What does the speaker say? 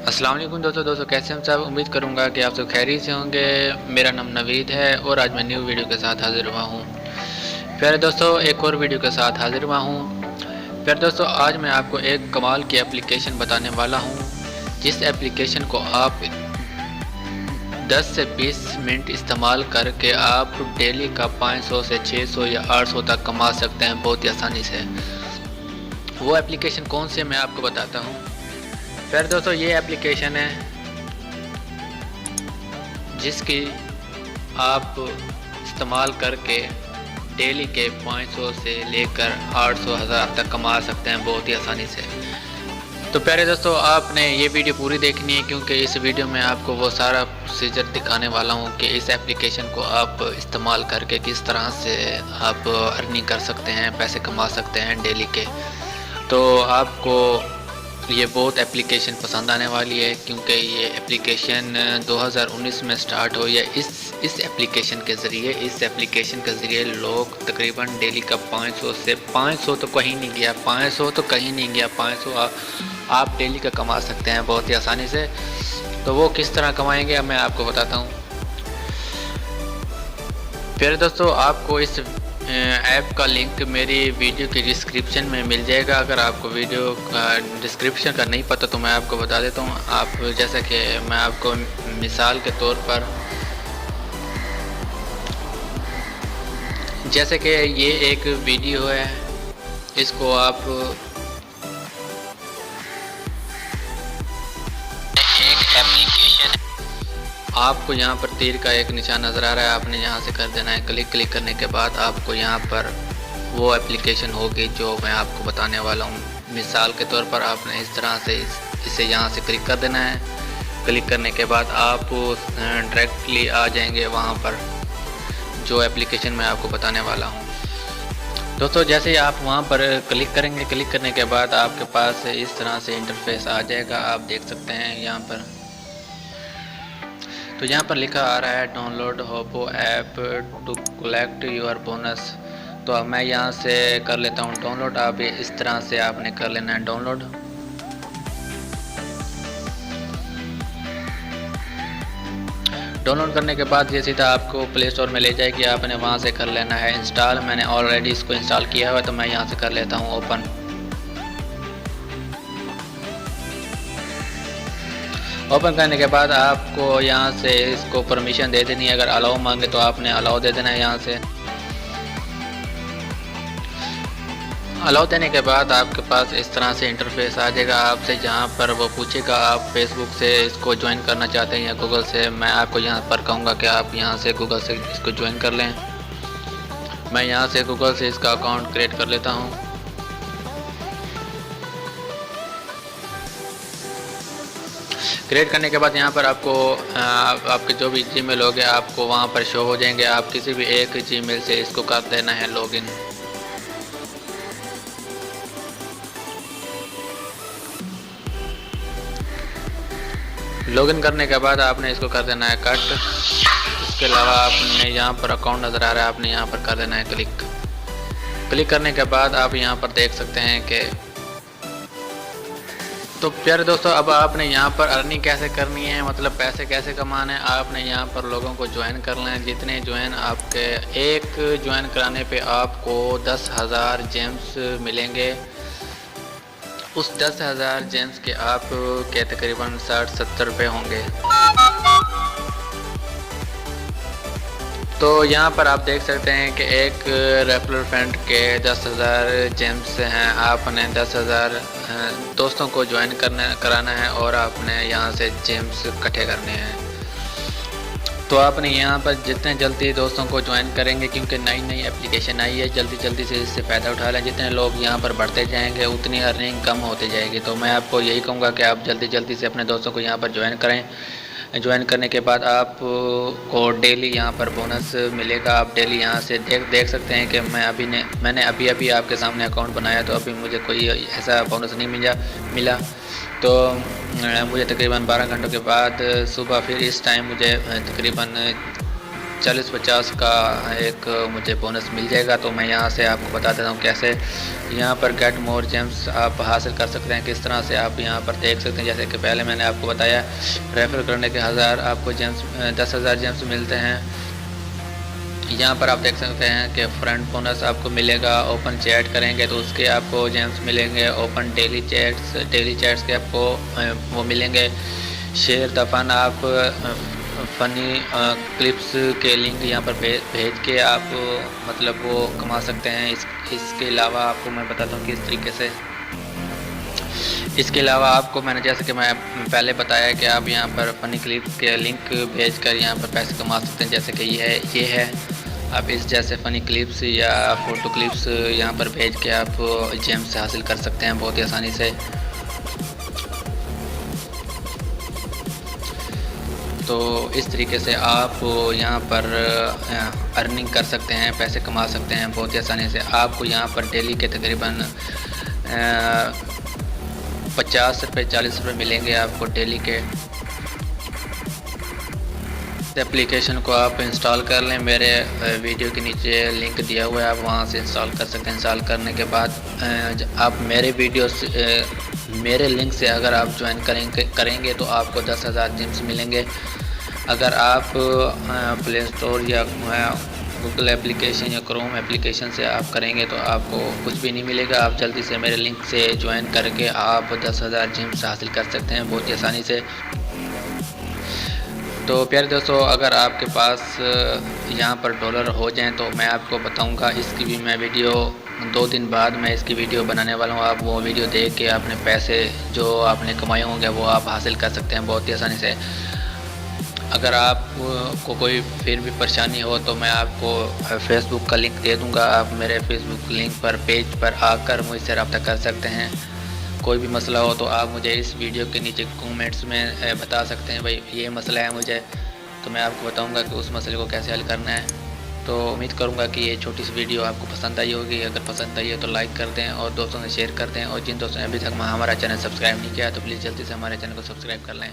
अस्सलाम वालेकुम दोस्तों कैसे हम सब। उम्मीद करूंगा कि आप सब खैरियत से होंगे। मेरा नाम नवीद है और आज मैं न्यू वीडियो के साथ हाजिर हुआ हूँ। प्यारे दोस्तों, एक और वीडियो के साथ हाजिर हुआ हूँ। प्यारे दोस्तों, आज मैं आपको एक कमाल की एप्लीकेशन बताने वाला हूँ, जिस एप्लीकेशन को आप 10 से 20 मिनट इस्तेमाल करके आप डेली का 500 से 600 या 800 तक कमा सकते हैं बहुत ही आसानी से। वो एप्लीकेशन कौन सी है मैं आपको बताता हूँ। फिर दोस्तों, ये एप्लीकेशन है जिसकी आप इस्तेमाल करके डेली के 500 से लेकर 800 हज़ार तक कमा सकते हैं बहुत ही आसानी से। तो प्यारे दोस्तों, आपने ये वीडियो पूरी देखनी है, क्योंकि इस वीडियो में आपको वो सारा प्रोसीजर दिखाने वाला हूँ कि इस एप्लीकेशन को आप इस्तेमाल करके किस तरह से आप अर्निंग कर सकते हैं, पैसे कमा सकते हैं डेली के। तो आपको ये बहुत एप्लीकेशन पसंद आने वाली है, क्योंकि ये एप्लीकेशन 2019 में स्टार्ट हुई है। इस एप्लीकेशन के ज़रिए लोग तकरीबन डेली का 500 से 500 तो कहीं नहीं गया 500 आप डेली का कमा सकते हैं बहुत ही आसानी से। तो वो किस तरह कमाएंगे अब मैं आपको बताता हूँ। फिर दोस्तों, आपको इस ऐप का लिंक मेरी वीडियो की डिस्क्रिप्शन में मिल जाएगा। अगर आपको वीडियो का डिस्क्रिप्शन का नहीं पता तो मैं आपको बता देता हूँ। आप जैसा कि मैं आपको मिसाल के तौर पर, जैसे कि ये एक वीडियो है, इसको आप एक एप्लीकेशन, आपको यहाँ पर तीर का एक निशान नज़र आ रहा है, आपने यहाँ से कर देना है क्लिक करने के बाद आपको यहाँ पर वो एप्लीकेशन होगी जो मैं आपको बताने वाला हूँ। मिसाल के तौर पर आपने इस तरह से इसे यहाँ से क्लिक कर देना है। क्लिक करने के बाद आप डायरेक्टली आ जाएंगे वहाँ पर जो एप्लीकेशन मैं आपको बताने वाला हूँ। दोस्तों, जैसे ही आप वहाँ पर क्लिक करेंगे, क्लिक करने के बाद आपके पास इस तरह से इंटरफेस आ जाएगा। आप देख सकते हैं यहाँ पर, तो यहाँ पर लिखा आ रहा है download Hopo app to collect your bonus. तो अब मैं यहाँ से कर लेता हूँ डाउनलोड। आप इस तरह से आपने कर लेना है डाउनलोड। डाउनलोड करने के बाद ये सीधा आपको प्ले स्टोर में ले जाएगी, आपने वहाँ से कर लेना है इंस्टॉल। मैंने ऑलरेडी इसको इंस्टॉल किया हुआ है, तो मैं यहाँ से कर लेता हूँ ओपन। ओपन करने के बाद आपको यहाँ से इसको परमिशन दे देनी है। अगर अलाउ मांगे तो आपने अलाउ दे देना है। यहाँ से अलाउ देने के बाद आपके पास इस तरह से इंटरफेस आ जाएगा आपसे, जहाँ पर वो पूछेगा आप फेसबुक से इसको ज्वाइन करना चाहते हैं या गूगल से। मैं आपको यहाँ पर कहूँगा कि आप यहाँ से गूगल से इसको ज्वाइन कर लें। मैं यहाँ से गूगल से इसका अकाउंट क्रिएट कर लेता हूँ। क्रिएट करने के बाद यहाँ पर आपको आपके जो भी जीमेल हो गया आपको वहाँ पर शो हो जाएंगे। आप किसी भी एक जीमेल से इसको कर देना है लॉगिन। लॉगिन करने के बाद आपने इसको कर देना है कट। इसके अलावा आपने यहाँ पर अकाउंट नज़र आ रहा है, आपने यहाँ पर कर देना है क्लिक करने के बाद आप यहाँ पर देख सकते हैं कि, तो प्यारे दोस्तों, अब आपने यहाँ पर अर्निंग कैसे करनी है, मतलब पैसे कैसे कमाने हैं। आपने यहाँ पर लोगों को ज्वाइन करना है। जितने ज्वाइन आपके एक ज्वाइन कराने पे आपको 10,000 जेम्स मिलेंगे। उस 10,000 जेम्स के आप के तकरीबन 60-70 रुपये होंगे। तो यहाँ पर आप देख सकते हैं कि एक रेफरल फ्रेंड के 10,000 जेम्स हैं। आपने 10,000 दोस्तों को ज्वाइन कराना है और आपने यहाँ से जेम्स इकट्ठे करने हैं। तो आपने यहाँ पर जितने जल्दी दोस्तों को ज्वाइन करेंगे, क्योंकि नई एप्लीकेशन आई है, जल्दी से इससे फ़ायदा उठा लें। जितने लोग यहाँ पर बढ़ते जाएंगे उतनी अर्निंग कम होती जाएगी। तो मैं आपको यही कहूँगा कि आप जल्दी से अपने दोस्तों को यहाँ पर ज्वाइन करें। ज्वाइन करने के बाद आपको डेली यहाँ पर बोनस मिलेगा। आप डेली यहाँ से देख सकते हैं कि मैंने अभी आपके सामने अकाउंट बनाया, तो अभी मुझे कोई ऐसा बोनस नहीं मिला। तो मुझे तकरीबन 12 घंटों के बाद सुबह फिर इस टाइम मुझे तकरीबन 40-50 का एक मुझे बोनस मिल जाएगा। तो मैं यहाँ से आपको बता देता हूँ कैसे यहाँ पर गेट मोर जेम्स आप हासिल कर सकते हैं, किस तरह से आप यहाँ पर देख सकते हैं। जैसे कि पहले मैंने आपको बताया रेफ़र करने के 1000 आपको जेम्स 10,000 जेम्स मिलते हैं। यहाँ पर आप देख सकते हैं कि फ्रंट बोनस आपको मिलेगा। ओपन चैट करेंगे तो उसके आपको जेम्स मिलेंगे। ओपन डेली चैट्स के आपको वो मिलेंगे। शेयर द फन आप फ़नी क्लिप्स के लिंक यहाँ पर भेज के आप मतलब वो कमा सकते हैं। इसके अलावा आपको मैं बताता हूँ किस तरीके से। इसके अलावा आपको मैंने जैसे कि मैं पहले बताया कि आप यहाँ पर फ़नी क्लिप्स के लिंक भेजकर यहाँ पर पैसे कमा सकते हैं। जैसे कि ये है आप इस जैसे फ़नी क्लिप्स या फ़ोटो क्लिप्स यहाँ पर भेज के आप जेम्स हासिल कर सकते हैं बहुत ही आसानी से। तो इस तरीके से आप यहाँ पर अर्निंग कर सकते हैं, पैसे कमा सकते हैं बहुत ही आसानी से। आपको यहाँ पर डेली के तकरीबन 50 रुपये 40 रुपये मिलेंगे आपको डेली के। एप्लीकेशन को आप इंस्टॉल कर लें, मेरे वीडियो के नीचे लिंक दिया हुआ है, आप वहाँ से इंस्टॉल कर सकते हैं। इंस्टॉल करने के बाद आप मेरे वीडियो से मेरे लिंक से अगर आप ज्वाइन करेंगे तो आपको 10,000 जेम्स मिलेंगे। अगर आप प्ले स्टोर या गूगल एप्लीकेशन या क्रोम एप्लीकेशन से आप करेंगे तो आपको कुछ भी नहीं मिलेगा। आप जल्दी से मेरे लिंक से ज्वाइन करके आप 10,000 जेम्स हासिल कर सकते हैं बहुत ही आसानी से। तो प्यारे दोस्तों, अगर आपके पास यहाँ पर डॉलर हो जाएं तो मैं आपको बताऊंगा। इसकी भी मैं वीडियो 2 दिन बाद मैं इसकी वीडियो बनाने वाला हूँ। आप वो वीडियो देख के अपने पैसे जो आपने कमाए होंगे वो आप हासिल कर सकते हैं बहुत ही आसानी से। अगर आपको कोई फिर भी परेशानी हो तो मैं आपको फेसबुक का लिंक दे दूँगा। आप मेरे फेसबुक लिंक पर पेज पर आकर मुझसे रब्ता कर सकते हैं। कोई भी मसला हो तो आप मुझे इस वीडियो के नीचे कमेंट्स में बता सकते हैं, भाई ये मसला है मुझे, तो मैं आपको बताऊंगा कि उस मसले को कैसे हल करना है। तो उम्मीद करूंगा कि ये छोटी सी वीडियो आपको पसंद आई होगी। अगर पसंद आई है तो लाइक कर दें और दोस्तों से शेयर कर दें। और जिन दोस्तों ने अभी तक हमारा चैनल सब्सक्राइब नहीं किया तो प्लीज़ जल्दी से हमारे चैनल को सब्सक्राइब कर लें।